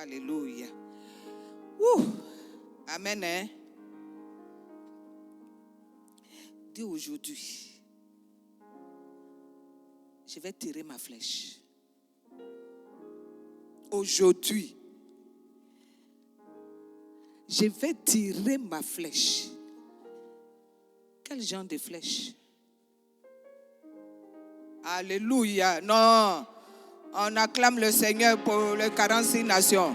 Alléluia. Amen. Hein? Dis aujourd'hui, je vais tirer ma flèche. Aujourd'hui, je vais tirer ma flèche. Quel genre de flèche? Alléluia. Non. On acclame le Seigneur pour les 46 nations.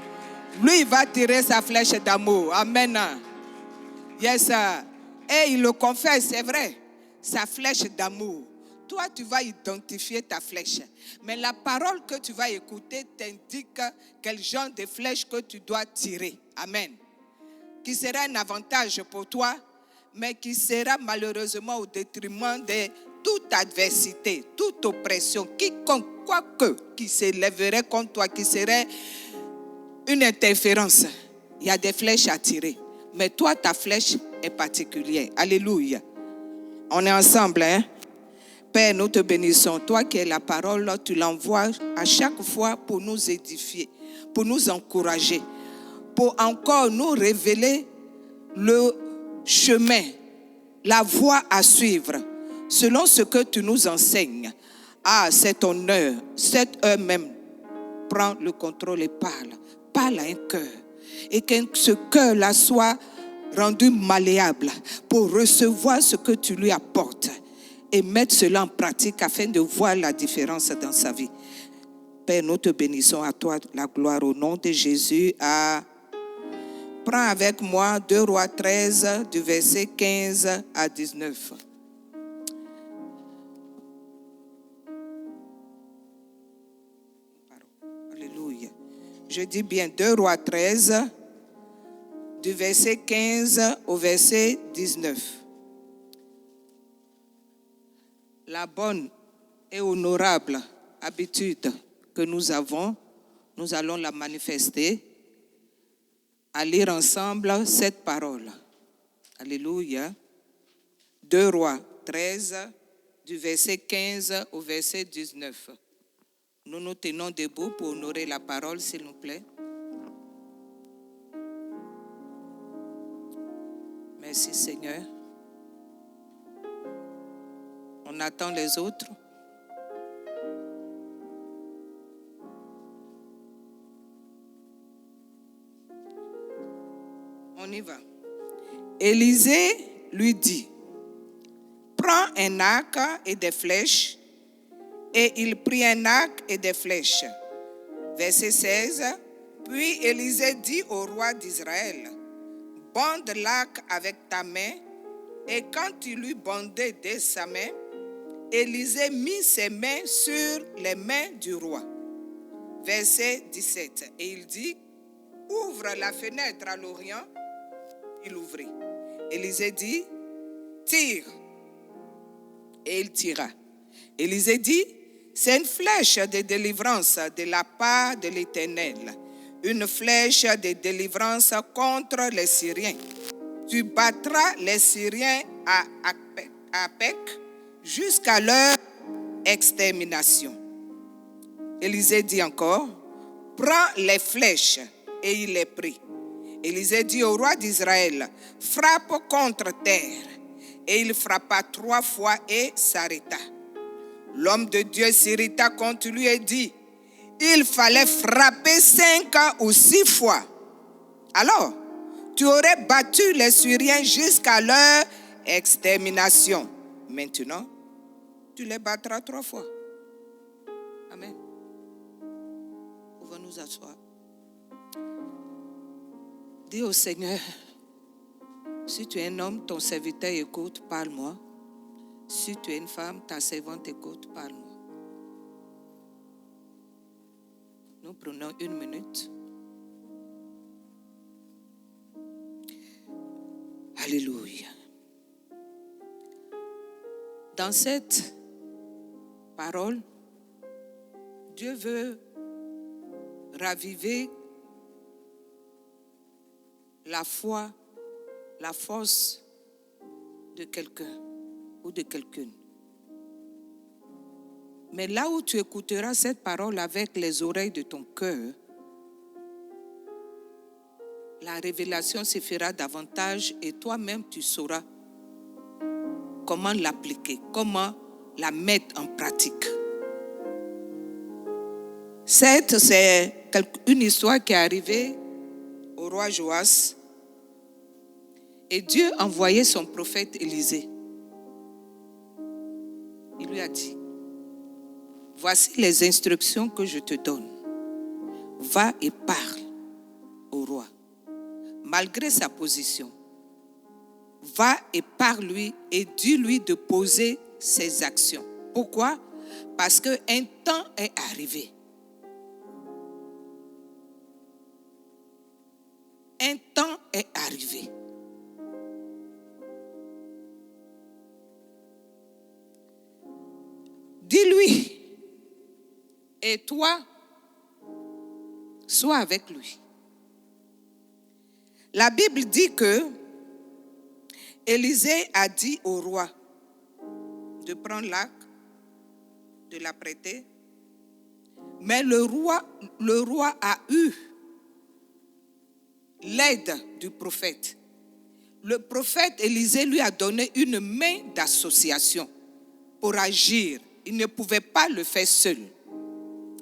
Lui, il va tirer sa flèche d'amour. Amen. Yes, sir. Et il le confesse, c'est vrai. Sa flèche d'amour. Toi, tu vas identifier ta flèche. Mais la parole que tu vas écouter t'indique quel genre de flèche que tu dois tirer. Amen. Qui sera un avantage pour toi, mais qui sera malheureusement au détriment de toute adversité, toute oppression, quiconque, quoique, qui s'élèverait contre toi, qui serait une interférence. Il y a des flèches à tirer. Mais toi, ta flèche est particulière. Alléluia. On est ensemble, hein? Père, nous te bénissons. Toi qui es la parole, tu l'envoies à chaque fois pour nous édifier, pour nous encourager, pour encore nous révéler le chemin, la voie à suivre, selon ce que tu nous enseignes. Ah, c'est ton heure, cette heure même. Prends le contrôle et parle. Parle à un cœur. Et que ce cœur-là soit rendu malléable pour recevoir ce que tu lui apportes et mettre cela en pratique afin de voir la différence dans sa vie. Père, nous te bénissons, à toi la gloire au nom de Jésus. Prends avec moi 2 Rois 13 du verset 15 à 19. Alléluia. Je dis bien 2 Rois 13 du verset 15 au verset 19. La bonne et honorable habitude que nous avons, nous allons la manifester à lire ensemble cette parole. Alléluia. 2 Rois 13, du verset 15 au verset 19. Nous nous tenons debout pour honorer la parole, s'il vous plaît. Merci Seigneur. On attend les autres. On y va. Élisée lui dit, prends un arc et des flèches. Et il prit un arc et des flèches. Verset 16. Puis Élisée dit au roi d'Israël, bande l'arc avec ta main. Et quand il eut bandé de sa main, Élisée mit ses mains sur les mains du roi. Verset 17. Et il dit, ouvre la fenêtre à l'Orient. Il ouvrit. Élisée dit, tire. Et il tira. Élisée dit, c'est une flèche de délivrance de la part de l'Éternel. Une flèche de délivrance contre les Syriens. Tu battras les Syriens à Apec jusqu'à leur extermination. Élisée dit encore, prends les flèches, et il les prit. Élisée dit au roi d'Israël, frappe contre terre. Et il frappa 3 fois et s'arrêta. L'homme de Dieu s'irrita contre lui et dit, il fallait frapper 5 ou 6 fois. Alors, tu aurais battu les Syriens jusqu'à leur extermination. Maintenant, tu les battras 3 fois. Amen. Pouvons nous asseoir. Dis au Seigneur, si tu es un homme, ton serviteur écoute, parle-moi. Si tu es une femme, ta servante écoute, parle-moi. Nous prenons 1 minute. Alléluia. Dans cette parole, Dieu veut raviver la foi, la force de quelqu'un ou de quelqu'une. Mais là où tu écouteras cette parole avec les oreilles de ton cœur, la révélation se fera davantage et toi-même tu sauras comment l'appliquer, comment la mettre en pratique. Certes, c'est une histoire qui est arrivée au roi Joas et Dieu envoyait son prophète Élisée. Il lui a dit, voici les instructions que je te donne. Va et parle au roi. Malgré sa position, va et parle-lui et dis-lui de poser ses actions. Pourquoi? Parce qu'un temps est arrivé. Un temps est arrivé. Dis-lui, et toi, sois avec lui. La Bible dit que Élisée a dit au roi de prendre l'arc, de la prêter, mais le roi a eu l'aide du prophète. Le prophète Élisée lui a donné une main d'association pour agir. Il ne pouvait pas le faire seul.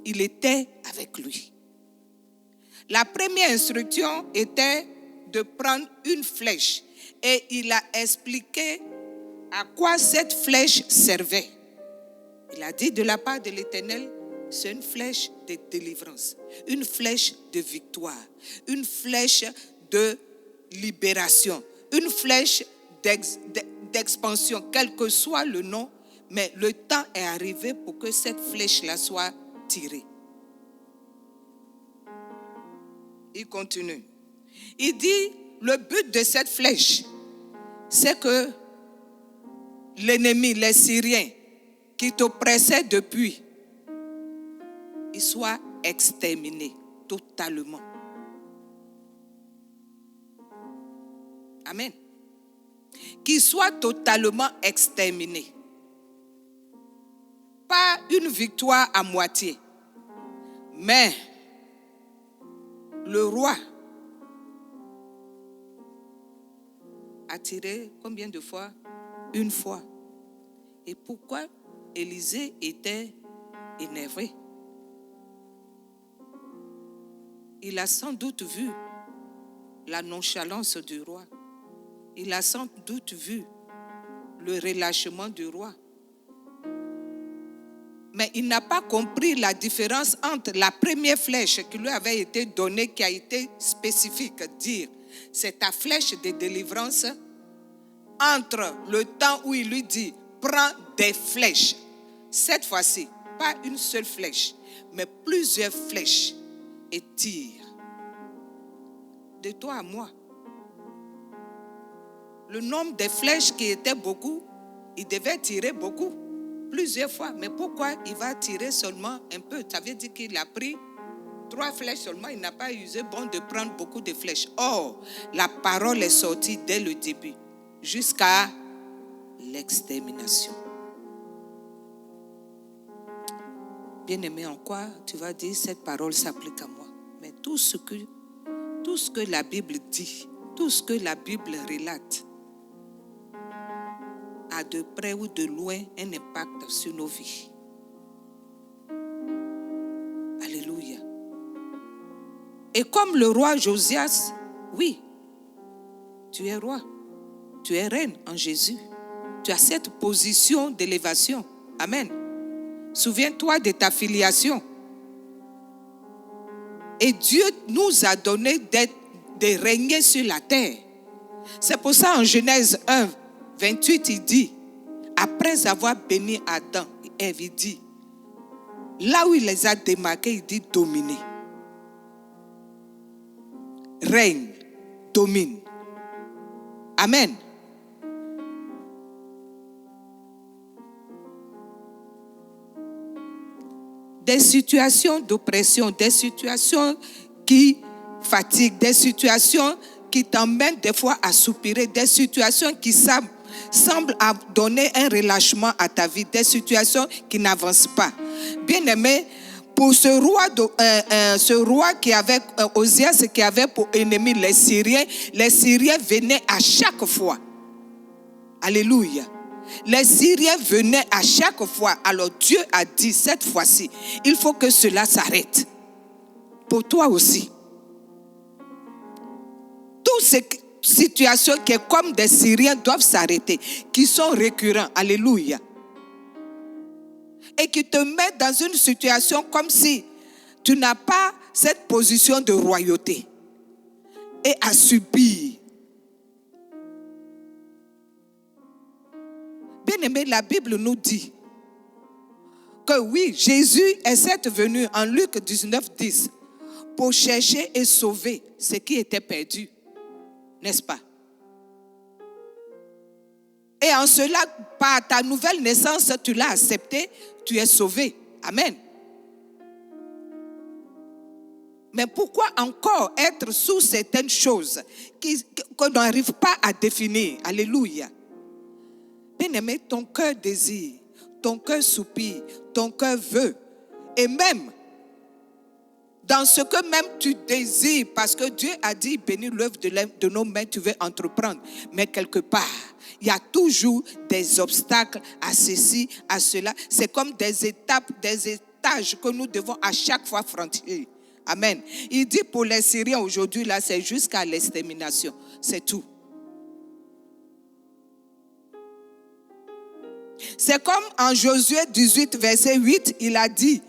Il était avec lui. La première instruction était de prendre une flèche et il a expliqué à quoi cette flèche servait. Il a dit de la part de l'Éternel, c'est une flèche de délivrance, une flèche de victoire, une flèche de libération, une flèche d'expansion, quel que soit le nom, mais le temps est arrivé pour que cette flèche-là soit tirée. Il continue. Il dit, le but de cette flèche, c'est que l'ennemi, les Syriens, qui t'oppressaient depuis, ils soient exterminés totalement. Amen. Qu'ils soient totalement exterminés. Pas une victoire à moitié. Mais le roi a tiré combien de fois? Une fois. Et pourquoi Élisée était énervé? Il a sans doute vu la nonchalance du roi. Il a sans doute vu le relâchement du roi. Mais il n'a pas compris la différence entre la première flèche qui lui avait été donnée, qui a été spécifique, dire c'est ta flèche de délivrance, entre le temps où il lui dit prends des flèches. Cette fois-ci, pas une seule flèche, mais plusieurs flèches et tire. De toi à moi. Le nombre de flèches qui était beaucoup, il devait tirer beaucoup, plusieurs fois. Mais pourquoi il va tirer seulement un peu? Ça veut dire qu'il a pris 3 flèches seulement, il n'a pas usé bon de prendre beaucoup de flèches. Or, la parole est sortie dès le début, jusqu'à l'extermination. Bien-aimé, en quoi tu vas dire cette parole s'applique à moi? Mais tout ce que la Bible dit, tout ce que la Bible relate, a de près ou de loin un impact sur nos vies. Alléluia. Et comme le roi Josias, oui, tu es roi, tu es reine en Jésus. Tu as cette position d'élévation. Amen. Souviens-toi de ta filiation. Et Dieu nous a donné de régner sur la terre. C'est pour ça en Genèse 1, 28, il dit, après avoir béni Adam et Ève, il dit, là où il les a démarqués, il dit dominer. Règne, domine. Amen. Des situations d'oppression, des situations qui fatiguent, des situations qui t'emmènent des fois à soupirer, des situations qui semblent donner un relâchement à ta vie, des situations qui n'avancent pas. Bien-aimé, pour ce roi qui avait, Osias, qui avait pour ennemi les Syriens venaient à chaque fois. Alléluia. Les Syriens venaient à chaque fois. Alors Dieu a dit, cette fois-ci, il faut que cela s'arrête. Pour toi aussi. Toutes ces situations qui sont comme des Syriens doivent s'arrêter, qui sont récurrents. Alléluia. Et qui te mettent dans une situation comme si tu n'as pas cette position de royauté et à subir. Bien-aimé, la Bible nous dit que oui, Jésus est certes venu en Luc 19, 10 pour chercher et sauver ce qui était perdu, n'est-ce pas? Et en cela, par ta nouvelle naissance, tu l'as accepté, tu es sauvé. Amen. Mais pourquoi encore être sous certaines choses qu'on n'arrive pas à définir? Alléluia. Bien-aimé, ton cœur désire, ton cœur soupire, ton cœur veut. Et même, dans ce que même tu désires, parce que Dieu a dit, bénis l'œuvre de nos mains, tu veux entreprendre. Mais quelque part, il y a toujours des obstacles à ceci, à cela. C'est comme des étapes, des étages que nous devons à chaque fois franchir. Amen. Il dit pour les Syriens aujourd'hui, là, c'est jusqu'à l'extermination. C'est tout. C'est comme en Josué 18, verset 8, il a dit,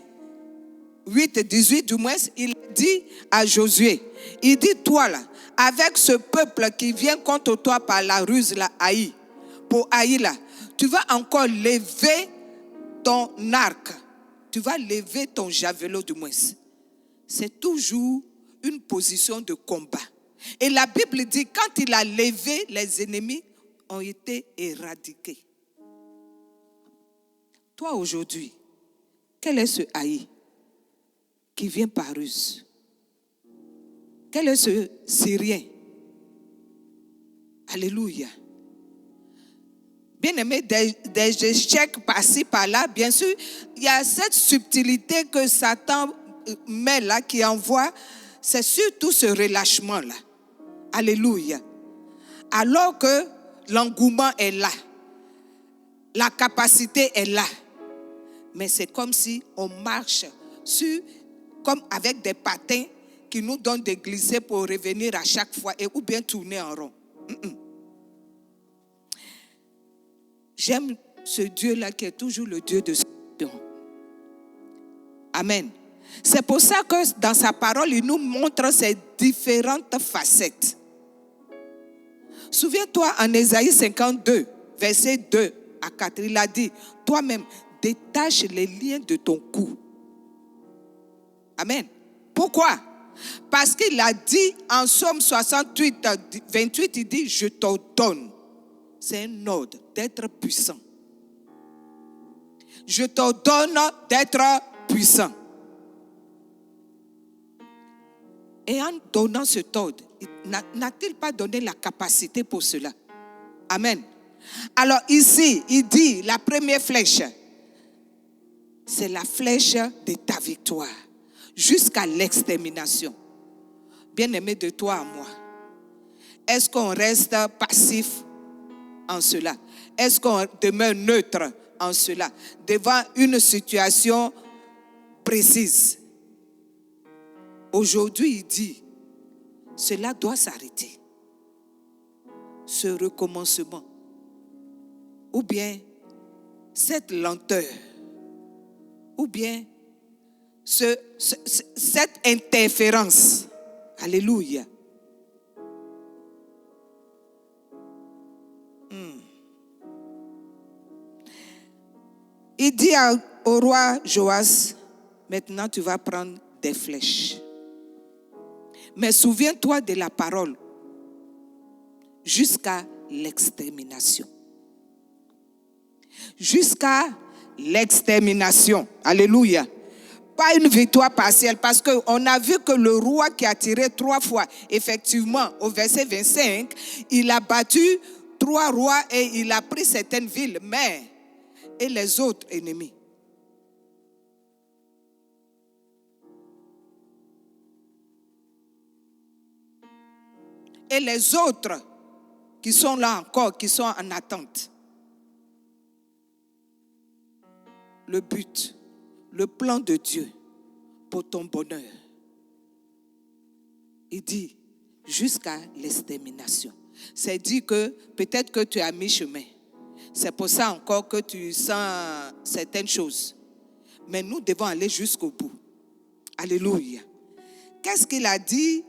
8, 18 du moins, il dit à Josué, il dit, toi là, avec ce peuple qui vient contre toi par la ruse, la haï, pour haïr là, tu vas encore lever ton arc, tu vas lever ton javelot du moins. C'est toujours une position de combat. Et la Bible dit, quand il a levé, les ennemis ont été éradiqués. Toi aujourd'hui, quel est ce haï qui vient par ruse? Quel est ce Syrien? Alléluia. Bien-aimé, des échecs par-ci, par-là, bien sûr, il y a cette subtilité que Satan met là, qui envoie, c'est surtout ce relâchement-là. Alléluia. Alors que l'engouement est là, la capacité est là, mais c'est comme si on marche comme avec des patins qui nous donnent de glisser pour revenir à chaque fois ou bien tourner en rond. J'aime ce Dieu-là qui est toujours le Dieu de solution. Amen. C'est pour ça que dans sa parole, il nous montre ces différentes facettes. Souviens-toi en Ésaïe 52, verset 2 à 4, il a dit, toi-même, détache les liens de ton cou. Amen. Pourquoi? Parce qu'il a dit en Psaume 68, 28, il dit, je t'ordonne. C'est un ordre d'être puissant. Je t'ordonne d'être puissant. Et en donnant cet ordre, n'a-t-il pas donné la capacité pour cela? Amen. Alors ici, il dit, la première flèche, c'est la flèche de ta victoire, jusqu'à l'extermination. Bien-aimé de toi à moi, est-ce qu'on reste passif en cela? Est-ce qu'on demeure neutre en cela, devant une situation précise? Aujourd'hui, il dit, cela doit s'arrêter. Ce recommencement, ou bien cette lenteur, ou bien cette interférence. Alléluia. Il dit au roi Joas, maintenant tu vas prendre des flèches. Mais souviens-toi de la parole jusqu'à l'extermination. Jusqu'à l'extermination. Alléluia. Pas une victoire partielle, parce qu'on a vu que le roi qui a tiré 3 fois, effectivement, au verset 25, il a battu 3 rois et il a pris certaines villes, mais et les autres ennemis. Et les autres qui sont là encore, qui sont en attente. Le but, le plan de Dieu pour ton bonheur. Il dit jusqu'à l'extermination. C'est dit que peut-être que tu es à mi-chemin. C'est pour ça encore que tu sens certaines choses. Mais nous devons aller jusqu'au bout. Alléluia. Qu'est-ce qu'il a dit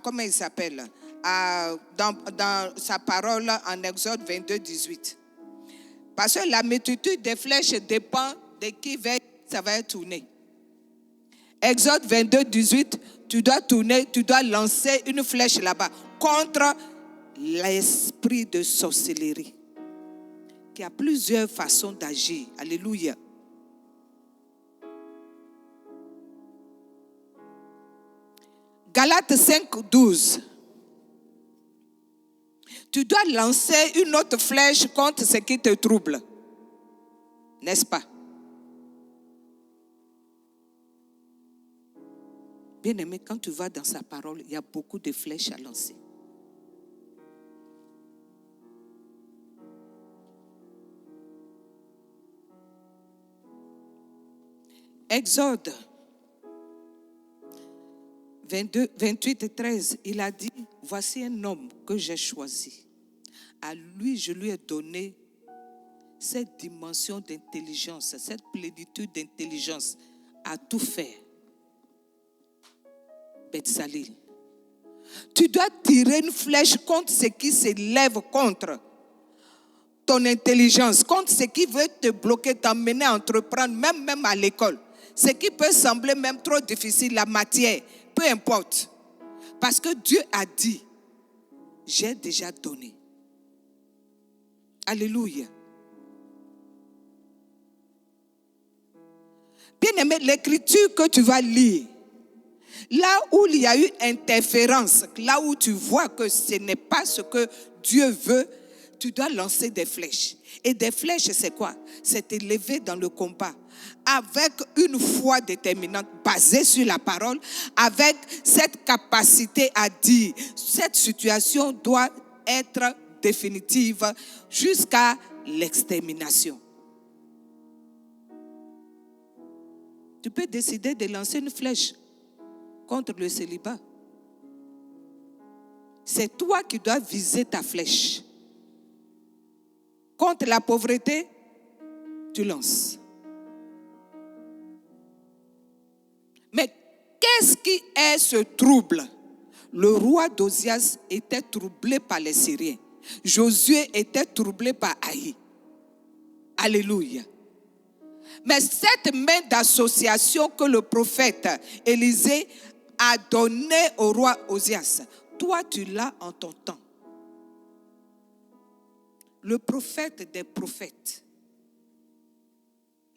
comment il s'appelle dans sa parole en Exode 22, 18. Parce que la multitude des flèches dépend de qui ça va tourner. Exode 22, 18, tu dois tourner, tu dois lancer une flèche là-bas contre l'esprit de sorcellerie. Il y a plusieurs façons d'agir. Alléluia. Galates 5, 12. Tu dois lancer une autre flèche contre ce qui te trouble. N'est-ce pas? Bien-aimé, quand tu vas dans sa parole, il y a beaucoup de flèches à lancer. Exode 22, 28 et 13, il a dit, voici un homme que j'ai choisi. À lui, je lui ai donné cette dimension d'intelligence, cette plénitude d'intelligence à tout faire. Betsalil. Tu dois tirer une flèche contre ce qui s'élève contre ton intelligence, contre ce qui veut te bloquer, t'emmener à entreprendre, même à l'école. Ce qui peut sembler même trop difficile, la matière, peu importe. Parce que Dieu a dit, j'ai déjà donné. Alléluia. Bien-aimé, l'écriture que tu vas lire, là où il y a eu interférence, là où tu vois que ce n'est pas ce que Dieu veut, tu dois lancer des flèches. Et des flèches, c'est quoi? C'est élevé dans le combat avec une foi déterminante basée sur la parole, avec cette capacité à dire, cette situation doit être définitive jusqu'à l'extermination. Tu peux décider de lancer une flèche contre le célibat. C'est toi qui dois viser ta flèche. Contre la pauvreté, tu lances. Mais qu'est-ce qui est ce trouble? Le roi d'Ozias était troublé par les Syriens. Josué était troublé par Haï. Alléluia. Mais cette main d'association que le prophète Élisée a donnée au roi Ozias, toi tu l'as en ton temps. Le prophète des prophètes,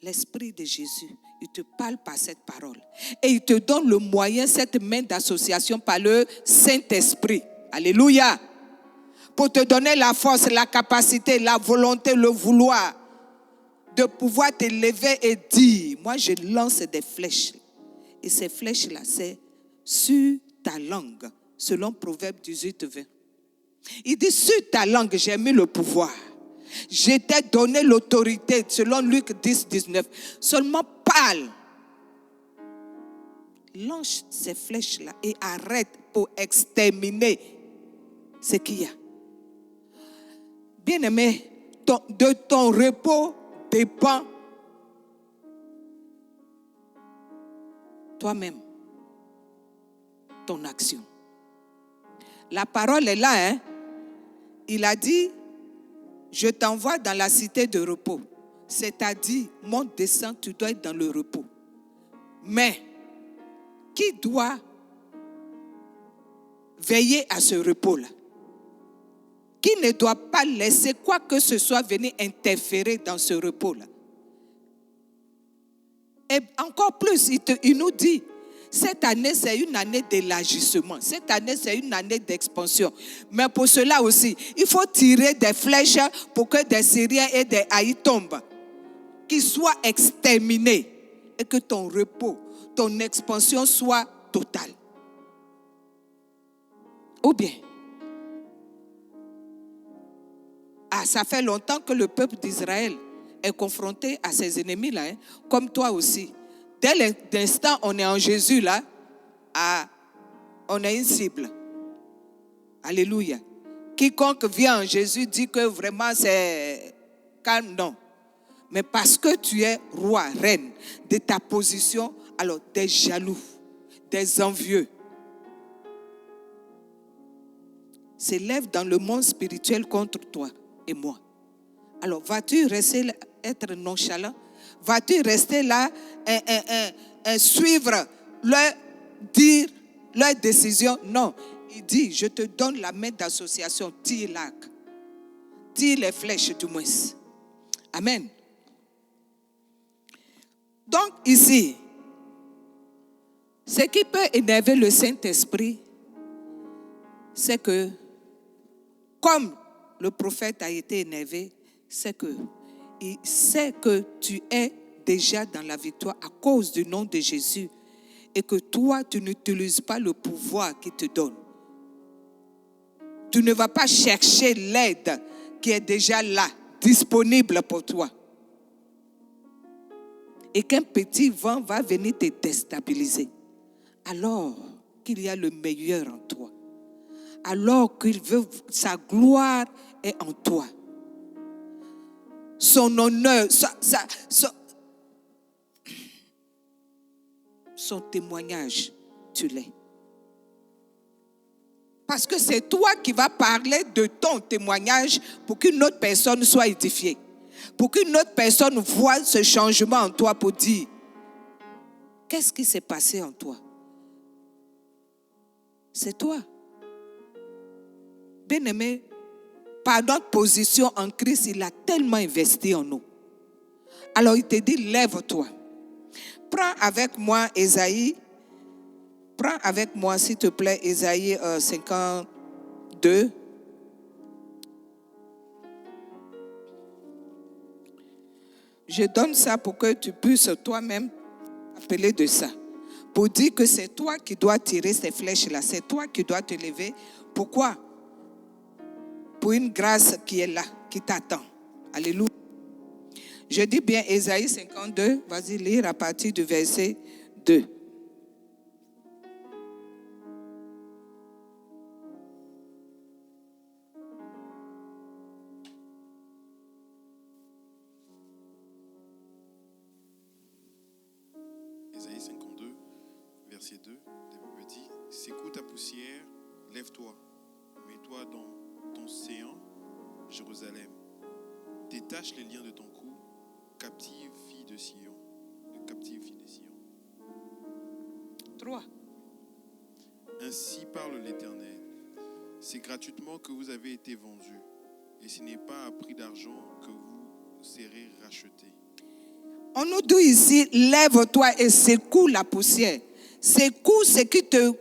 l'Esprit de Jésus, il te parle par cette parole. Et il te donne le moyen, cette main d'association par le Saint-Esprit. Alléluia. Pour te donner la force, la capacité, la volonté, le vouloir de pouvoir t'élever et dire, moi je lance des flèches. Et ces flèches-là, c'est sur ta langue, selon Proverbe 18, 20. Il dit, sur ta langue, j'ai mis le pouvoir. Je t'ai donné l'autorité, selon Luc 10, 19. Seulement parle. Lance ces flèches-là et arrête pour exterminer ce qu'il y a. Bien-aimé, de ton repos dépend toi-même, ton action. La parole est là, hein? Il a dit, je t'envoie dans la cité de repos. C'est-à-dire, monte, descend, tu dois être dans le repos. Mais, qui doit veiller à ce repos-là? Qui ne doit pas laisser quoi que ce soit venir interférer dans ce repos-là? Et encore plus, il nous dit, cette année, c'est une année d'élargissement. Cette année, c'est une année d'expansion. Mais pour cela aussi, il faut tirer des flèches pour que des Syriens et des Haïs tombent. Qu'ils soient exterminés. Et que ton repos, ton expansion soit totale. Ou bien, ça fait longtemps que le peuple d'Israël est confronté à ses ennemis là, comme toi aussi. Dès l'instant on est en Jésus là, on a une cible. Alléluia. Quiconque vient en Jésus dit que vraiment c'est calme, non. Mais parce que tu es roi, reine de ta position, alors des jaloux, des envieux s'élèvent dans le monde spirituel contre toi et moi. Alors vas-tu rester être nonchalant? Vas-tu rester là et suivre leur décision? Non. Il dit, je te donne la main d'association, tire l'arc, tire les flèches du moins. Amen. Donc ici, ce qui peut énerver le Saint-Esprit, c'est que, comme le prophète a été énervé, c'est que il sait que tu es déjà dans la victoire à cause du nom de Jésus et que toi, tu n'utilises pas le pouvoir qu'il te donne. Tu ne vas pas chercher l'aide qui est déjà là, disponible pour toi. Et qu'un petit vent va venir te déstabiliser. Alors qu'il y a le meilleur en toi. Alors qu'il veut, sa gloire est en toi. Son honneur, son témoignage, tu l'es. Parce que c'est toi qui vas parler de ton témoignage pour qu'une autre personne soit édifiée. Pour qu'une autre personne voie ce changement en toi pour dire, qu'est-ce qui s'est passé en toi? C'est toi. Bien-aimé, par notre position en Christ, il a tellement investi en nous. Alors il te dit, lève-toi. Prends avec moi Ésaïe. Prends avec moi, s'il te plaît, Ésaïe 52. Je donne ça pour que tu puisses toi-même appeler de ça. Pour dire que c'est toi qui dois tirer ces flèches-là. C'est toi qui dois te lever. Pourquoi? Pour une grâce qui est là, qui t'attend. Alléluia. Je dis bien Ésaïe 52. Vas-y, lire à partir du verset 2. Ésaïe 52, verset 2, la Bible dit, secoue ta poussière, lève-toi, mets-toi dans ton séant, Jérusalem. Détache les liens de ton cou, captive fille de Sion. Captive fille de Sion. 3. Ainsi parle l'Éternel. C'est gratuitement que vous avez été vendus, et ce n'est pas à prix d'argent que vous serez rachetés. On nous dit ici, lève-toi et secoue la poussière. Secoue ce qui te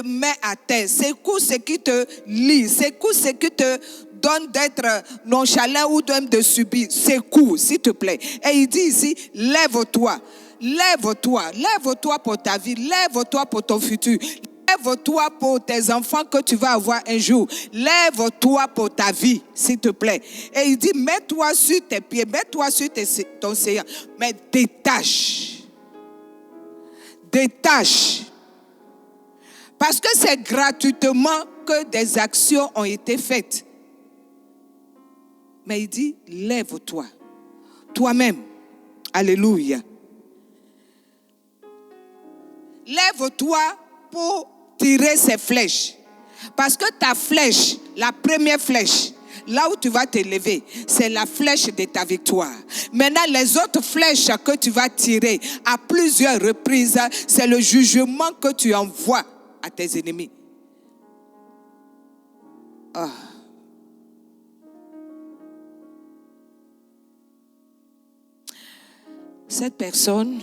met à terre. Secoue ce qui te lie. Secoue ce qui te donne d'être nonchalant ou de subir. Secoue, s'il te plaît. Et il dit ici, lève-toi. Lève-toi. Lève-toi pour ta vie. Lève-toi pour ton futur. Lève-toi pour tes enfants que tu vas avoir un jour. Lève-toi pour ta vie, s'il te plaît. Et il dit, mets-toi sur tes pieds, mets-toi sur ton séant. Mais détache. Détache. Parce que c'est gratuitement que des actions ont été faites. Mais il dit, lève-toi. Toi-même. Alléluia. Lève-toi pour tirer ces flèches. Parce que ta flèche, la première flèche, là où tu vas te lever, c'est la flèche de ta victoire. Maintenant, les autres flèches que tu vas tirer à plusieurs reprises, c'est le jugement que tu envoies à tes ennemis. Ah. Cette personne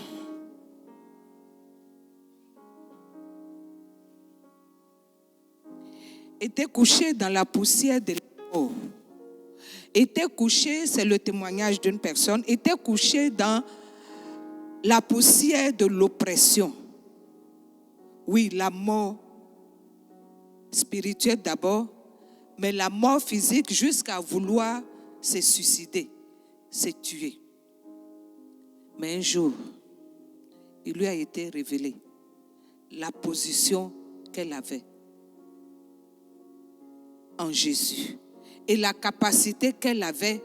était couchée dans la poussière de la mort. Était couchée, c'est le témoignage d'une personne, était couchée dans la poussière de l'oppression. Oui, la mort spirituelle d'abord, mais la mort physique jusqu'à vouloir se suicider, se tuer. Mais un jour, il lui a été révélé la position qu'elle avait en Jésus et la capacité qu'elle avait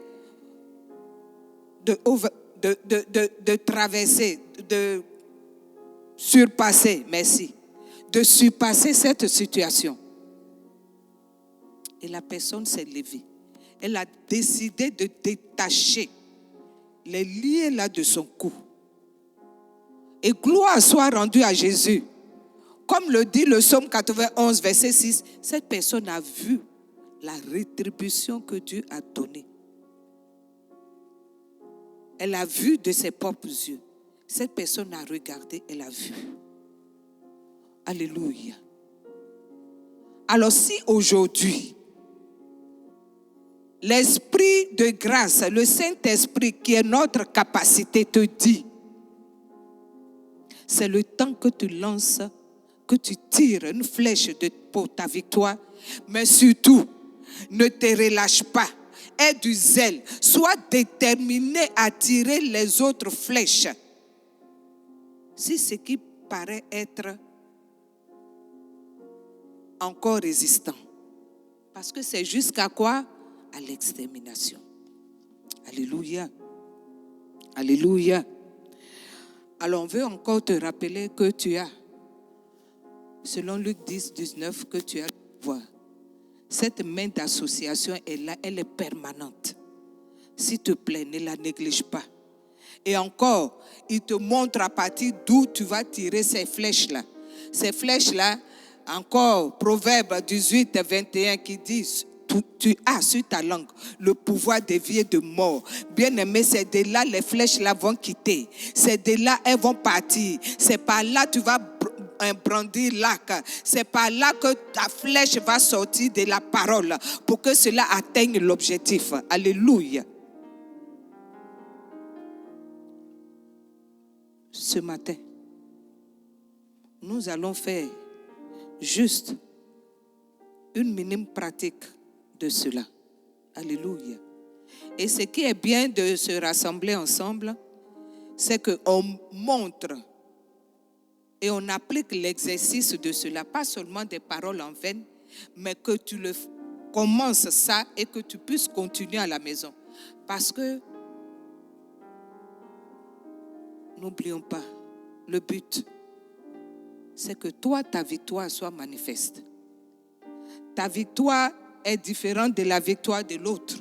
de traverser, de surpasser, de surpasser cette situation. Et la personne s'est levée. Elle a décidé de détacher les liens là de son cou. Et gloire soit rendue à Jésus. Comme le dit le psaume 91, verset 6, cette personne a vu la rétribution que Dieu a donnée. Elle a vu de ses propres yeux. Cette personne a regardé, elle a vu. Alléluia. Alors si aujourd'hui, l'Esprit de grâce, le Saint-Esprit qui est notre capacité te dit, c'est le temps que tu lances, que tu tires une flèche pour ta victoire, mais surtout, ne te relâche pas. Aie du zèle. Sois déterminé à tirer les autres flèches. Si ce qui paraît être encore résistant. Parce que c'est jusqu'à quoi? À l'extermination. Alléluia. Alléluia. Alors on veut encore te rappeler que tu as, selon Luc 10, 19, que tu as le pouvoir. Cette main d'association est là, elle est permanente. S'il te plaît, ne la néglige pas. Et encore, il te montre à partir d'où tu vas tirer ces flèches-là. Ces flèches-là, encore, Proverbe 18, 21 qui dit, tu as sur ta langue le pouvoir de vie et de mort. Bien-aimé, c'est de là les flèches-là vont quitter. C'est de là elles vont partir. C'est par là tu vas brandir l'arc. C'est par là que ta flèche va sortir de la parole pour que cela atteigne l'objectif. Alléluia. Ce matin, nous allons faire juste une minime pratique de cela. Alléluia. Et ce qui est bien de se rassembler ensemble, c'est qu'on montre et on applique l'exercice de cela, pas seulement des paroles en vain, mais que tu le commences ça et que tu puisses continuer à la maison. Parce que, n'oublions pas, le but, c'est que toi, ta victoire soit manifeste. Ta victoire est différente de la victoire de l'autre.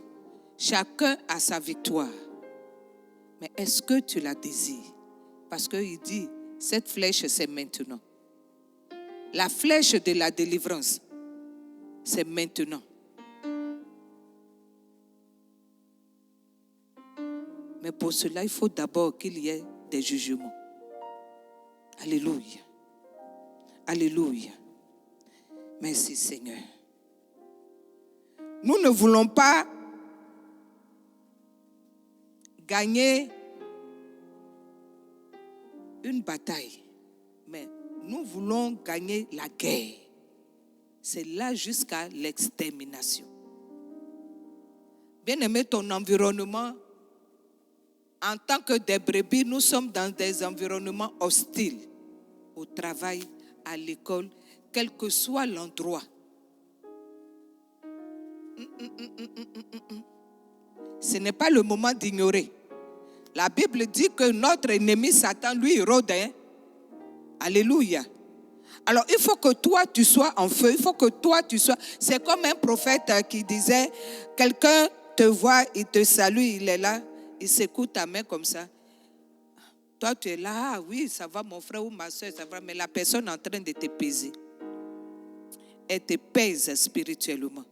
Chacun a sa victoire. Mais est-ce que tu la désires? Parce qu'il dit, cette flèche, c'est maintenant. La flèche de la délivrance, c'est maintenant. Mais pour cela, il faut d'abord qu'il y ait des jugements. Alléluia. Alléluia. Merci Seigneur. Nous ne voulons pas gagner une bataille, mais nous voulons gagner la guerre. C'est là jusqu'à l'extermination. Bien-aimé, ton environnement, en tant que des brebis, nous sommes dans des environnements hostiles, au travail, à l'école, quel que soit l'endroit. Ce n'est pas le moment d'ignorer. La Bible dit que notre ennemi Satan, lui, il rôde. Alléluia. Alors, il faut que toi, tu sois en feu. Il faut que toi, tu sois... C'est comme un prophète qui disait, quelqu'un te voit, il te salue, il est là, il secoue ta main comme ça. Toi, tu es là, ah oui, ça va mon frère ou ma soeur, ça va, mais la personne est en train de te peser. Elle te pèse spirituellement.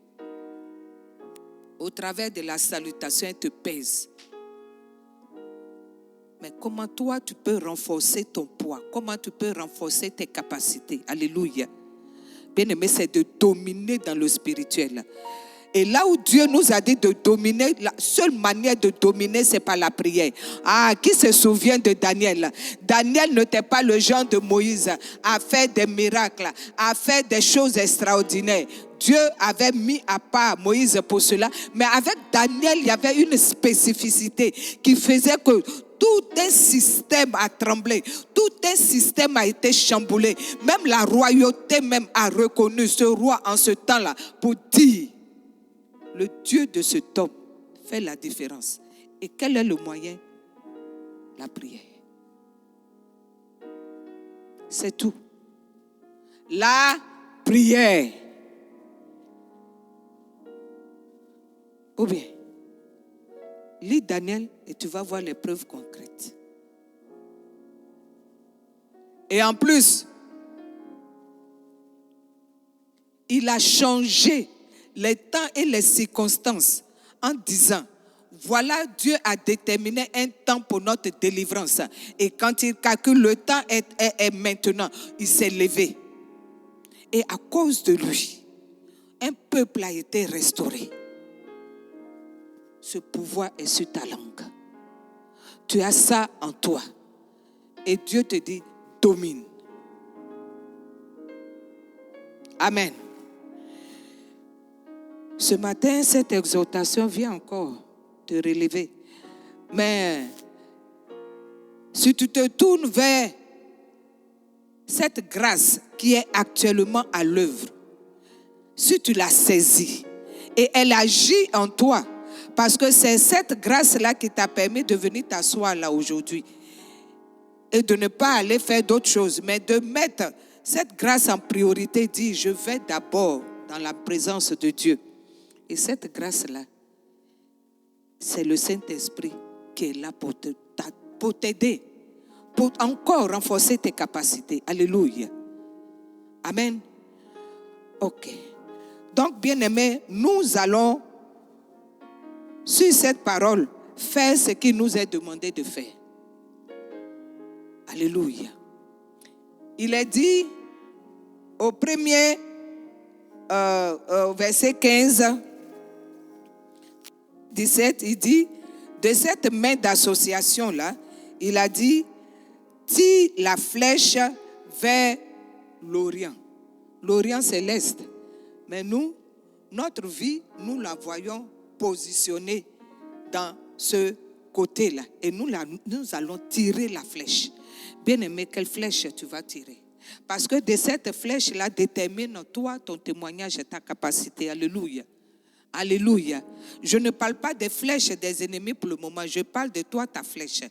Au travers de la salutation, elle te pèse. Mais comment toi, tu peux renforcer ton poids? Comment tu peux renforcer tes capacités? Alléluia. Bien-aimé, c'est de dominer dans le spirituel. Et là où Dieu nous a dit de dominer, la seule manière de dominer, c'est par la prière. Ah, qui se souvient de Daniel? Daniel n'était pas le genre de Moïse à faire des miracles, à faire des choses extraordinaires. Dieu avait mis à part Moïse pour cela. Mais avec Daniel, il y avait une spécificité qui faisait que tout un système a tremblé, tout un système a été chamboulé. Même la royauté même a reconnu ce roi en ce temps-là pour dire: le Dieu de cet homme fait la différence. Et quel est le moyen? La prière. C'est tout. La prière. Ou bien, lis Daniel et tu vas voir les preuves concrètes. Et en plus, il a changé les temps et les circonstances en disant: voilà, Dieu a déterminé un temps pour notre délivrance. Et quand il calcule le temps est maintenant, il s'est levé. Et à cause de lui, un peuple a été restauré. Ce pouvoir est sur ta langue. Tu as ça en toi. Et Dieu te dit: domine. Amen. Ce matin, cette exhortation vient encore te relever. Mais si tu te tournes vers cette grâce qui est actuellement à l'œuvre, si tu la saisis et elle agit en toi, parce que c'est cette grâce-là qui t'a permis de venir t'asseoir là aujourd'hui et de ne pas aller faire d'autres choses, mais de mettre cette grâce en priorité, dire: je vais d'abord dans la présence de Dieu. Et cette grâce-là, c'est le Saint-Esprit qui est là pour t'aider, pour encore renforcer tes capacités. Alléluia. Amen. Ok. Donc, bien-aimés, nous allons, sur cette parole, faire ce qu'il nous est demandé de faire. Alléluia. Il est dit au premier verset 15, 17, il dit: de cette main d'association-là, il a dit: tire la flèche vers l'Orient. L'Orient, c'est l'Est. Mais nous, notre vie, nous la voyons positionnée dans ce côté-là. Et nous allons tirer la flèche. Bien-aimé, quelle flèche tu vas tirer? Parce que de cette flèche-là détermine toi, ton témoignage et ta capacité. Alléluia. Alléluia. Je ne parle pas des flèches des ennemis pour le moment. Je parle de toi, ta flèche.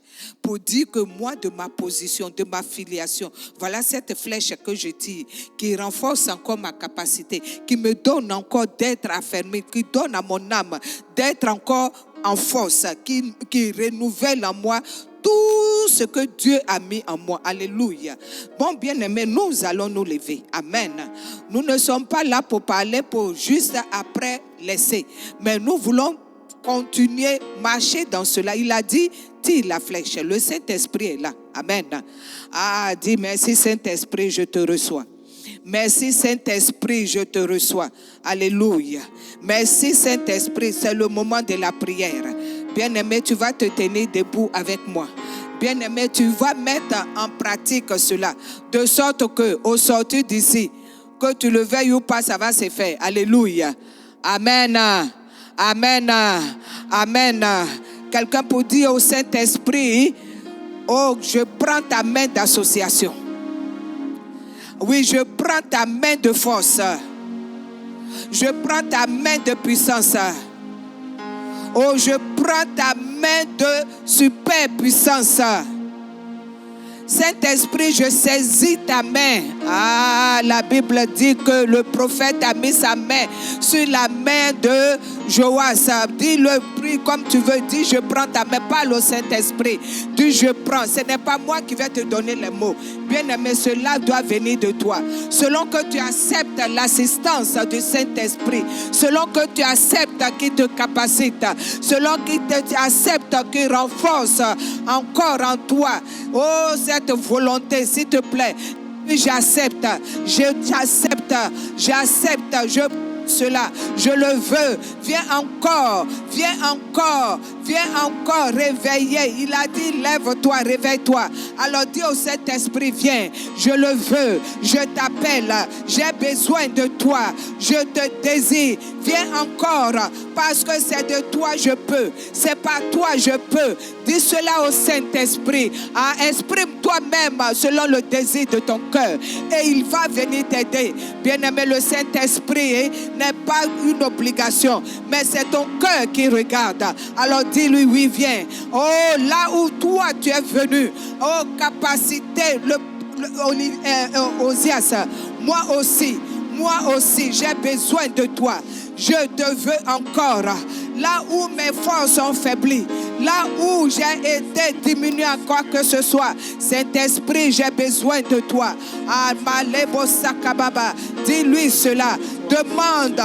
Pour dire que moi, de ma position, de ma filiation, voilà cette flèche que je tire, qui renforce encore ma capacité, qui me donne encore d'être affermi, qui donne à mon âme d'être encore en force, qui renouvelle en moi tout ce que Dieu a mis en moi. Alléluia. Bon, bien-aimés, nous allons nous lever. Amen. Nous ne sommes pas là pour parler, pour juste après laisser. Mais nous voulons continuer, marcher dans cela. Il a dit: tire la flèche. Le Saint-Esprit est là. Amen. Ah, dis merci Saint-Esprit, je te reçois. Merci Saint-Esprit, je te reçois. Alléluia. Merci Saint-Esprit, c'est le moment de la prière. Bien-aimé, tu vas te tenir debout avec moi. Bien-aimé, tu vas mettre en pratique cela, de sorte que au sortir d'ici, que tu le veuilles ou pas, ça va se faire. Alléluia. Amen. Amen. Amen. Quelqu'un peut dire au Saint-Esprit: oh, je prends ta main d'association. Oui, je prends ta main de force. Je prends ta main de puissance. Oh, je prends ta main de super puissance. Saint-Esprit, je saisis ta main. Ah, la Bible dit que le prophète a mis sa main sur la main de Joas. Dis-le comme tu veux. Dis: je prends ta main. Parle au Saint-Esprit. Dis: je prends. Ce n'est pas moi qui vais te donner les mots. Bien-aimé, cela doit venir de toi. Selon que tu acceptes l'assistance du Saint-Esprit, selon que tu acceptes qu'il te capacite, selon qu'il accepte qu'il renforce encore en toi, oh, cette volonté, s'il te plaît, j'accepte, je cela. Je le veux. Viens encore, viens encore, viens encore réveiller. Il a dit, lève-toi, réveille-toi. Alors dis au Saint-Esprit, viens, je le veux, je t'appelle, j'ai besoin de toi, je te désire. Viens encore, parce que c'est de toi je peux, c'est par toi je peux. Dis cela au Saint-Esprit. Exprime toi-même selon le désir de ton cœur et il va venir t'aider. Bien-aimé, le Saint-Esprit n'est pas une obligation, mais c'est ton cœur qui regarde. Alors dis-lui, oui, viens. Oh, là où toi tu es venu, oh, capacité, Osias, moi aussi, j'ai besoin de toi. Je te veux encore. Là où mes forces ont faibli, là où j'ai été diminué en quoi que ce soit, Saint-Esprit, j'ai besoin de toi. Dis-lui cela. Demande.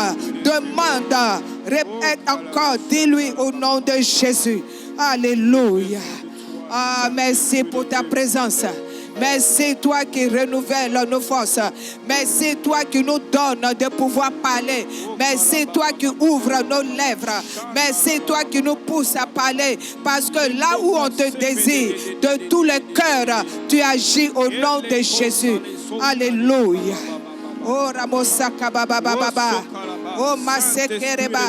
Répète encore. Dis-lui au nom de Jésus. Alléluia. Merci pour ta présence. Merci toi qui renouvelle nos forces. Merci toi qui nous donne de pouvoir parler. Merci toi qui ouvre nos lèvres. Merci toi qui nous pousse à parler. Parce que là où on te désire, de tout le cœur, tu agis au nom de Jésus. Alléluia. Oh Ramosaka Baba Baba. Oh Masekereba.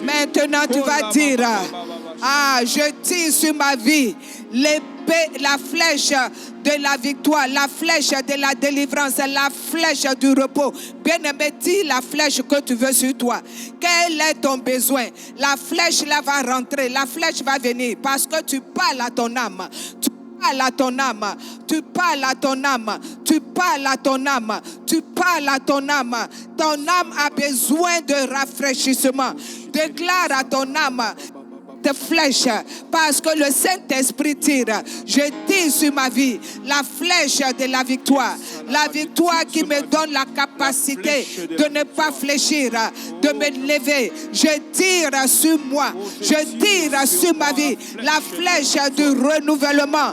Maintenant tu vas dire, je tire sur ma vie l'épée, la flèche de la victoire, la flèche de la délivrance, la flèche du repos. Bien-aimé, dis la flèche que tu veux sur toi. Quel est ton besoin? La flèche là va rentrer, la flèche va venir parce que tu parles à ton âme. Tu parles à ton âme, tu parles à ton âme, tu parles à ton âme, tu parles à ton âme. Ton âme a besoin de rafraîchissement. Déclare à ton âme de flèche, parce que le Saint-Esprit tire. Je tire sur ma vie la flèche de la victoire qui me donne la capacité de ne pas fléchir, de me lever. Je tire sur moi, je tire sur ma vie la flèche du renouvellement,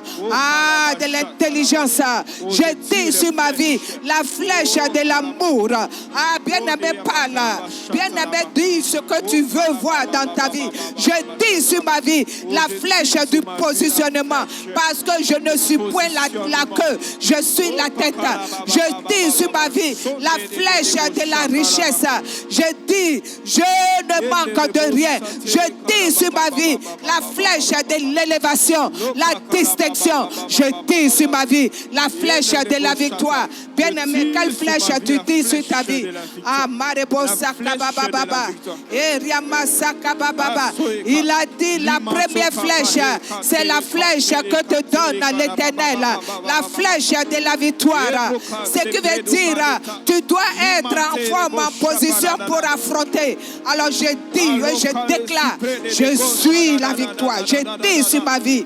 de l'intelligence. Je tire sur ma vie la flèche de l'amour. Bien-aimé, parle. Bien-aimé, dis ce que tu veux voir dans ta vie. Je tire sur ma vie la flèche du positionnement, parce que je ne suis point la queue, je suis la tête. Je dis sur ma vie la flèche de la richesse. Je dis je ne manque de rien. Je dis sur ma vie la flèche de l'élévation, la distinction. Je dis sur ma vie la flèche de la victoire. Bien-aimé, quelle flèche tu dis sur ta vie? Il a dit la première flèche, c'est la flèche que te donne l'Éternel, la flèche de la victoire. Ce qui veut dire, tu dois être en forme, en position pour affronter. Alors je dis, je déclare, je suis la victoire. Je dis sur ma vie,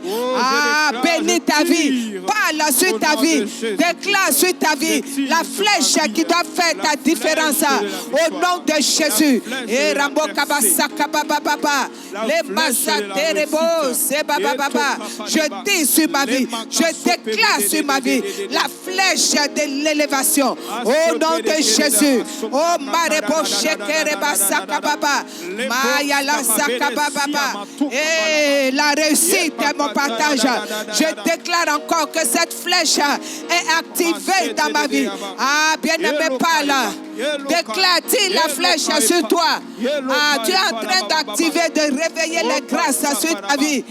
bénis ta vie, parle sur ta vie, déclare sur ta vie la flèche qui doit faire ta différence au nom de Jésus. Et Rambo Kabasaka Baba Baba, les Masaterebo, c'est Baba Baba. Je dis sur ma vie, je déclare sur ma vie la flèche de l'élévation au nom de Jésus. Oh Marebo Shekereba Saka Baba, Mayala Saka Baba. Et la réussite est mon partage. Je déclare encore que cette flèche est activée dans ma vie. Bien-aimé, parle. Déclare-t-il la flèche sur toi? Tu es en train d'activer, de réveiller les grâces sur ta vie.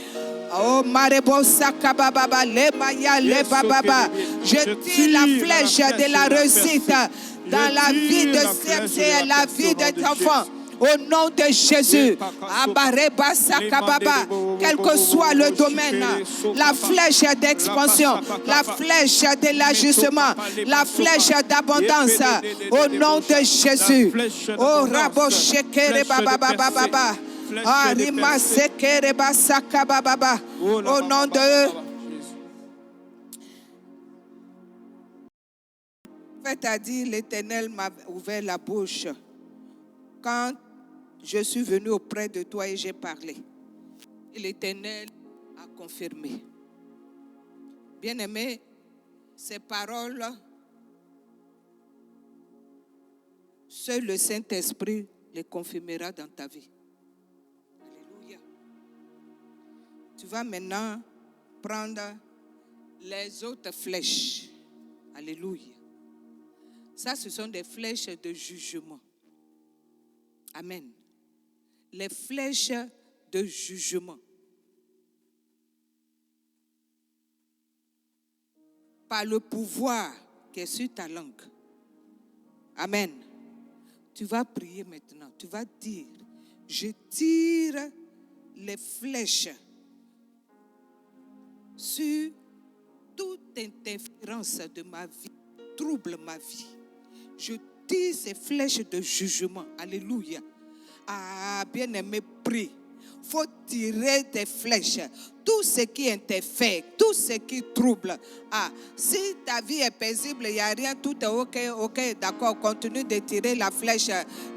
Oh Marebo Sakababa, le Maya, le Bababa. Je tire la flèche de la réussite dans la vie de CMC, la vie de tes enfants. Au nom de Jésus, quel que soit le domaine, la flèche d'expansion, la flèche de l'ajustement, la flèche d'abondance, au nom de Jésus. Oh Rabo Shekere Baba Baba Baba, Rima Sekere Basaka Baba, au nom de En fait, a dit, l'Éternel m'a ouvert la bouche quand je suis venu auprès de toi et j'ai parlé. Et l'Éternel a a, confirmé. Bien-aimé, ces paroles Seul le Saint-Esprit les confirmera dans ta vie. Alléluia. Tu vas maintenant prendre les autres flèches. Alléluia. Ça, ce sont des flèches de jugement. Amen. Les flèches de jugement. Par le pouvoir qui est sur ta langue. Amen. Tu vas prier maintenant. Tu vas dire, je tire les flèches sur toute interférence de ma vie, trouble ma vie. Je tire ces flèches de jugement. Alléluia. Ah, bien-aimé, prie. Il faut tirer des flèches. Tout ce qui interfère, tout ce qui trouble. Ah, si ta vie est paisible, il n'y a rien, tout est ok, d'accord. Continue de tirer la flèche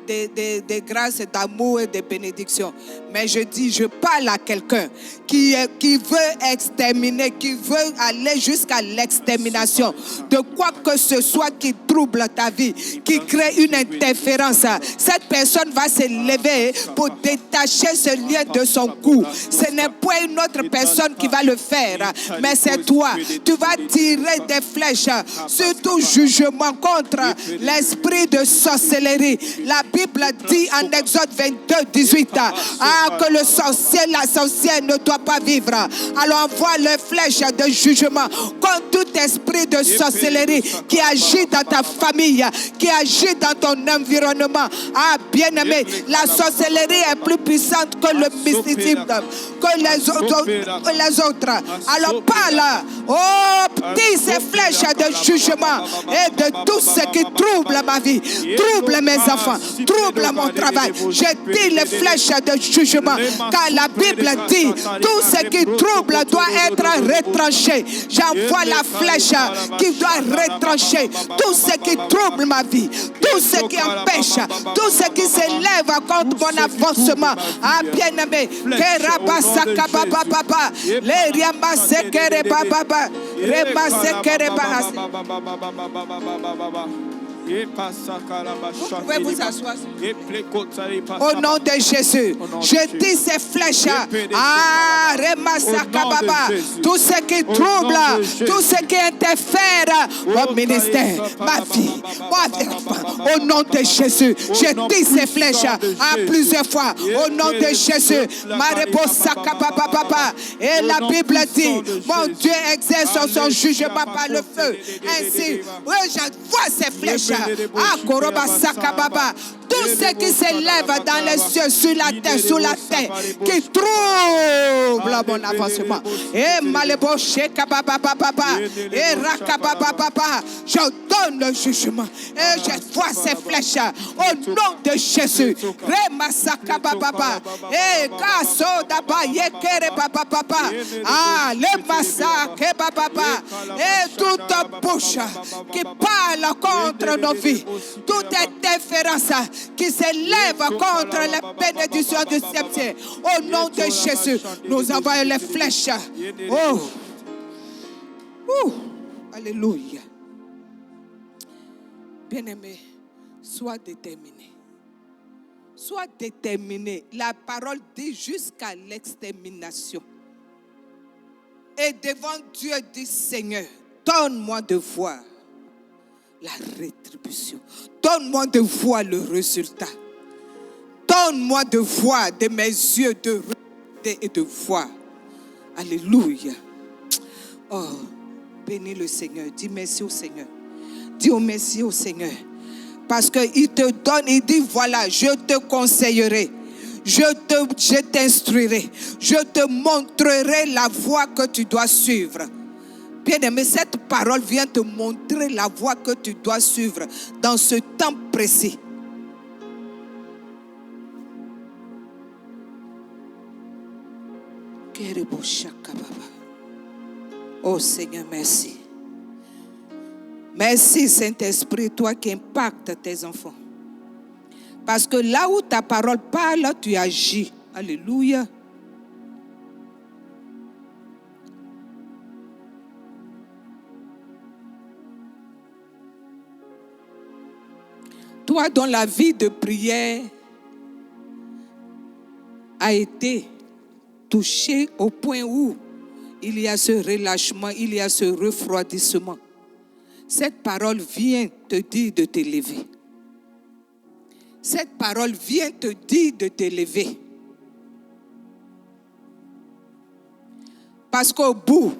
de grâce, d'amour et de bénédiction. Mais je dis, je parle à quelqu'un qui veut exterminer, qui veut aller jusqu'à l'extermination de quoi que ce soit qui trouble ta vie, qui crée une interférence. Cette personne va se lever pour détacher ce lien de son cou. Ce n'est pas une autre personne qui va le faire, mais c'est toi. Tu vas tirer des flèches sur tout jugement contre l'esprit de sorcellerie. La Bible dit en Exode 22, 18, que le sorcier, la sorcière ne doit pas vivre. Alors envoie les flèches de jugement contre tout esprit de sorcellerie qui agit dans ta famille, qui agit dans ton environnement. Ah, bien-aimé, la sorcellerie est plus puissante que le mysticisme, que les autres. Alors parle, tire ces flèches de jugement et de tout ce qui trouble ma vie, trouble mes enfants, trouble mon travail. Je tire les flèches de jugement, car la Bible dit tout ce qui trouble doit être retranché. J'envoie la flèche qui doit retrancher tout ce qui trouble ma vie, tout ce qui empêche, tout ce qui s'élève contre mon avancement. Ah, bien-aimé, vous pouvez vous asseoir. Au nom de Jésus, je dis ces flèches. Ah, tout ce qui trouble, tout ce qui interfère mon ministère, ma vie, au nom de Jésus, je dis ces flèches plusieurs fois. Au nom de Jésus, et la Bible dit, mon Dieu exerce son jugement par le feu. Ainsi, j'envoie ces flèches. Tout ce qui s'élève dans les cieux, sur la terre, sous la terre, qui trouble mon avancement. Et Malebo Shekababa, et Rakababa, je donne le jugement. Et je vois ces flèches au nom de Jésus. Remasakababa, et Kasodaba, Yekere Baba, ah, le massacre Baba, et toute bouche qui parle contre nos vies, toute interférence qui s'élève contre la bénédiction du septième. Au nom de Jésus, nous envoyons les flèches. Alléluia. Bien-aimé, sois déterminé. Sois déterminé. La parole dit jusqu'à l'extermination. Et devant Dieu dit, Seigneur, donne-moi de voir la rétribution. Donne-moi de voir le résultat. Donne-moi de voir de mes yeux de regarder et de voir. Alléluia. Oh, bénis le Seigneur. Dis merci au Seigneur. Dis merci au Seigneur. Parce qu'il te donne, il dit, voilà, je te conseillerai. Je t'instruirai. Je te montrerai la voie que tu dois suivre. Bien-aimé, cette parole vient te montrer la voie que tu dois suivre dans ce temps précis. Oh Seigneur, merci. Merci Saint-Esprit, toi qui impactes tes enfants. Parce que là où ta parole parle, tu agis. Alléluia. Toi dont la vie de prière a été touchée au point où il y a ce relâchement, il y a ce refroidissement. Cette parole vient te dire de t'élever. Cette parole vient te dire de t'élever. Parce qu'au bout,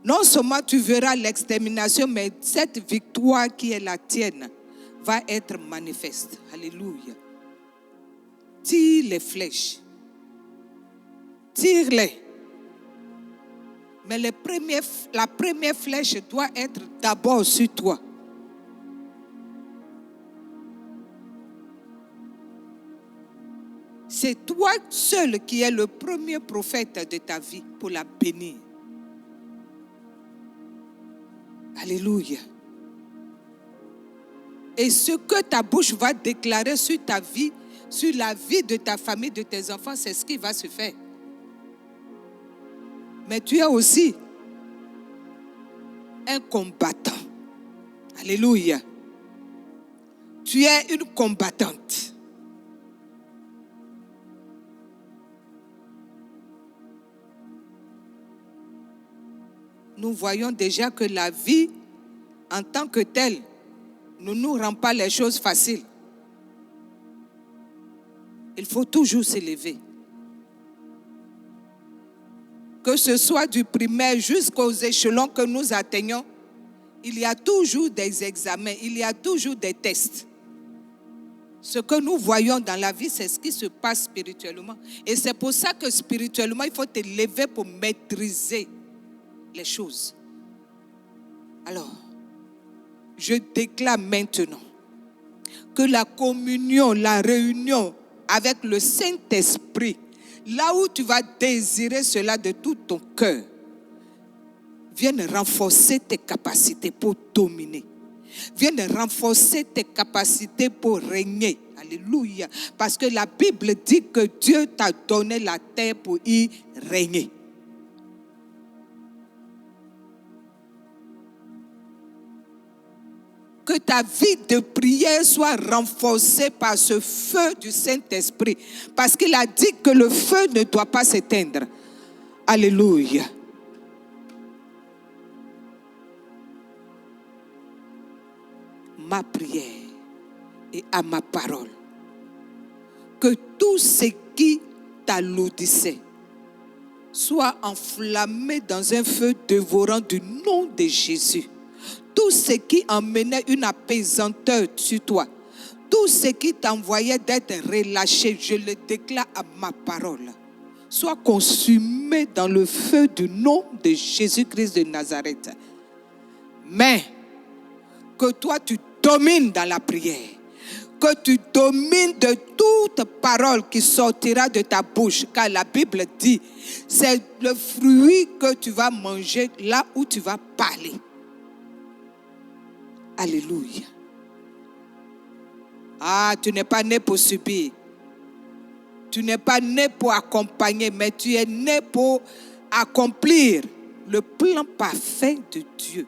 non seulement tu verras l'extermination, mais cette victoire qui est la tienne va être manifeste. Alléluia. Tire les flèches. Tire-les. Mais la première flèche doit être d'abord sur toi. C'est toi seul qui es le premier prophète de ta vie pour la bénir. Alléluia. Et ce que ta bouche va déclarer sur ta vie, sur la vie de ta famille, de tes enfants, c'est ce qui va se faire. Mais tu es aussi un combattant. Alléluia. Tu es une combattante. Nous voyons déjà que la vie, en tant que telle, ne nous rend pas les choses faciles. Il faut toujours s'élever. Que ce soit du primaire jusqu'aux échelons que nous atteignons, il y a toujours des examens, il y a toujours des tests. Ce que nous voyons dans la vie, c'est ce qui se passe spirituellement. Et c'est pour ça que spirituellement, il faut t'élever pour maîtriser les choses. Alors, je déclare maintenant que la communion, la réunion avec le Saint-Esprit, là où tu vas désirer cela de tout ton cœur, vienne renforcer tes capacités pour dominer. Vienne renforcer tes capacités pour régner. Alléluia. Parce que la Bible dit que Dieu t'a donné la terre pour y régner. Que ta vie de prière soit renforcée par ce feu du Saint-Esprit. Parce qu'il a dit que le feu ne doit pas s'éteindre. Alléluia. Ma prière et à ma parole, que tout ce qui t'alourdissait soit enflammé dans un feu dévorant du nom de Jésus. Tout ce qui emmenait une apaisanteur sur toi, tout ce qui t'envoyait d'être relâché, je le déclare à ma parole, soit consumé dans le feu du nom de Jésus-Christ de Nazareth. Mais que toi tu domines dans la prière, que tu domines de toute parole qui sortira de ta bouche, car la Bible dit, c'est le fruit que tu vas manger là où tu vas parler. Alléluia. Ah, tu n'es pas né pour subir. Tu n'es pas né pour accompagner, mais tu es né pour accomplir le plan parfait de Dieu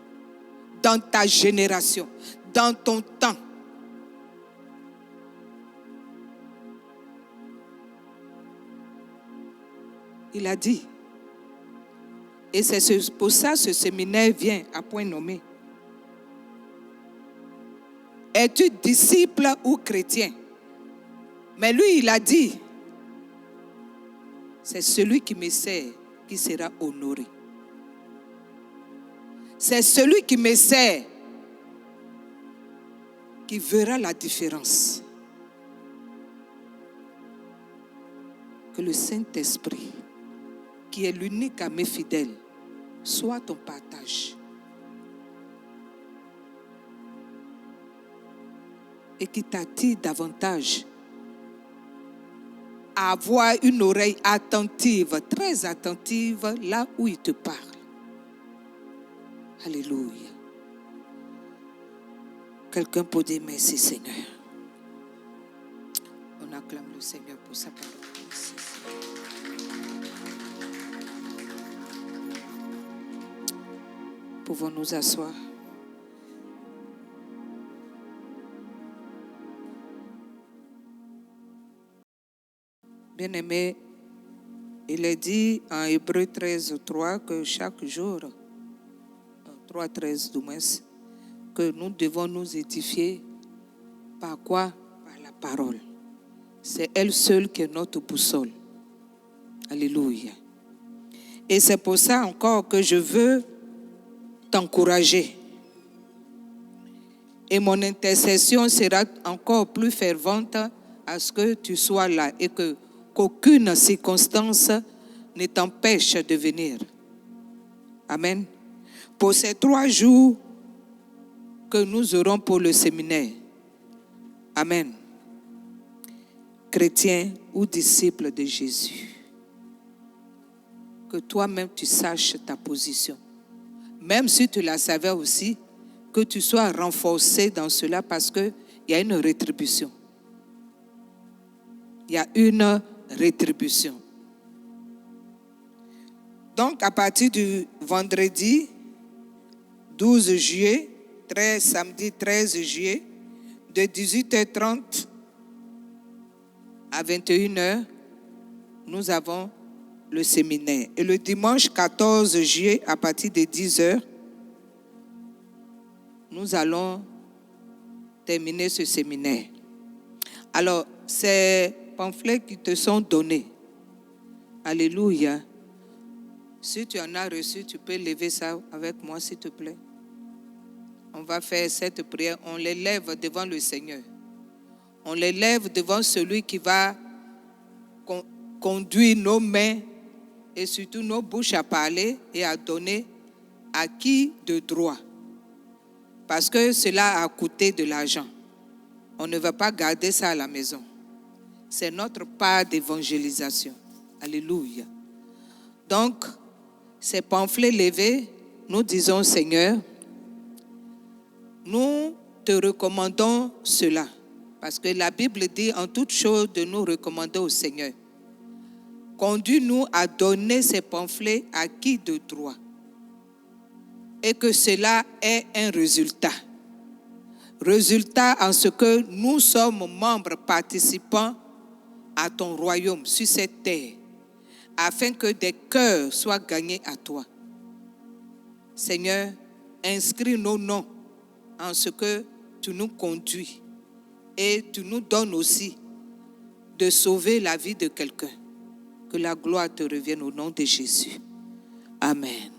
dans ta génération, dans ton temps. Il a dit, et c'est pour ça que ce séminaire vient à point nommé. Es-tu disciple ou chrétien? Mais lui, il a dit, c'est celui qui me sert qui sera honoré. C'est celui qui me sert qui verra la différence. Que le Saint-Esprit, qui est l'unique ami fidèle, soit ton partage. Et qui t'attire davantage à avoir une oreille attentive, très attentive, là où il te parle. Alléluia. Quelqu'un peut dire merci Seigneur. On acclame le Seigneur pour sa parole. Merci. Pouvons nous asseoir. Bien-aimé, il est dit en Hébreux 13:3 que chaque jour, 3:13 du moins, que nous devons nous édifier par quoi? Par la parole. C'est elle seule qui est notre boussole. Alléluia. Et c'est pour ça encore que je veux t'encourager. Et mon intercession sera encore plus fervente à ce que tu sois là et qu'aucune circonstance ne t'empêche de venir. Amen. Pour ces 3 jours que nous aurons pour le séminaire. Amen. Chrétien ou disciple de Jésus. Que toi-même tu saches ta position. Même si tu la savais aussi, que tu sois renforcé dans cela parce qu'il y a une rétribution. Il y a une rétribution. Donc, à partir du vendredi 12 juillet, samedi 13 juillet, de 18h30 à 21h, nous avons le séminaire. Et le dimanche 14 juillet, à partir de 10h, nous allons terminer ce séminaire. Alors, ces pamphlets qui te sont donnés, alléluia, si tu en as reçu, tu peux lever ça avec moi, s'il te plaît. On va faire cette prière, on les lève devant le Seigneur. On les lève devant celui qui va conduire nos mains et surtout nos bouches à parler et à donner à qui de droit. Parce que cela a coûté de l'argent. On ne va pas garder ça à la maison. C'est notre part d'évangélisation. Alléluia. Donc, ces pamphlets levés, nous disons, Seigneur, nous te recommandons cela. Parce que la Bible dit en toute chose de nous recommander au Seigneur. Conduis-nous à donner ces pamphlets à qui de droit. Et que cela ait un résultat. Résultat en ce que nous sommes membres participants à ton royaume sur cette terre, afin que des cœurs soient gagnés à toi. Seigneur, inscris nos noms en ce que tu nous conduis et tu nous donnes aussi de sauver la vie de quelqu'un. Que la gloire te revienne au nom de Jésus. Amen.